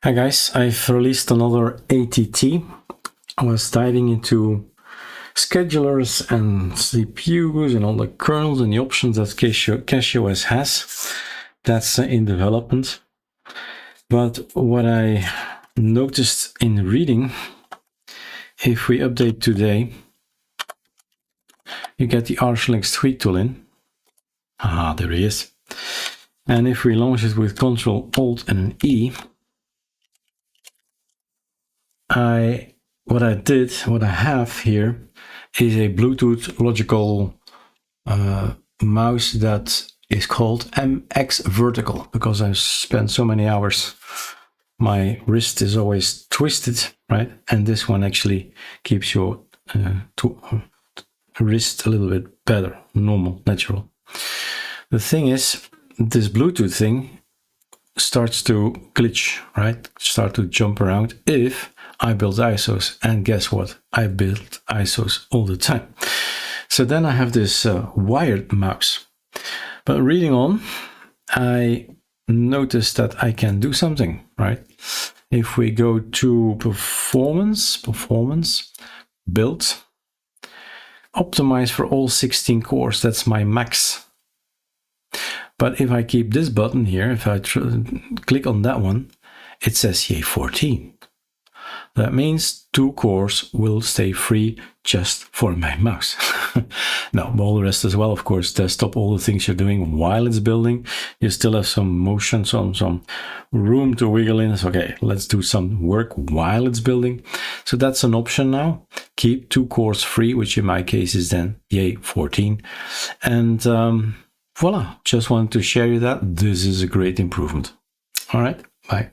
Hi guys, I've released another ATT. I was diving into schedulers and CPUs and all the kernels and the options that CashOS has. That's in development. But what I noticed in reading, if we update today, you get the Archlinks tweak tool in. Ah, there he is. And if we launch it with Ctrl, Alt and an E, what I have here is a Bluetooth logical mouse that is called MX Vertical, because I've spent so many hours. My wrist is always twisted, right? And this one actually keeps your wrist a little bit better, normal, natural. The thing is, this Bluetooth thing starts to glitch, right? Start to jump around if I build ISOs. And guess what? I build ISOs all the time. So then I have this wired mouse. But reading on, I noticed that I can do something, right? If we go to performance, build, optimize for all 16 cores, that's my max. But if I keep this button here, if I click on that one, it says yay 14. That means 2 cores will stay free just for my mouse. Now, all the rest as well, of course, desktop, all the things you're doing while it's building, you still have some motion, some room to wiggle in. So, okay, let's do some work while it's building. So that's an option now. Keep 2 cores free, which in my case is then yay 14. And voila, just wanted to share you that. This is a great improvement. All right, bye.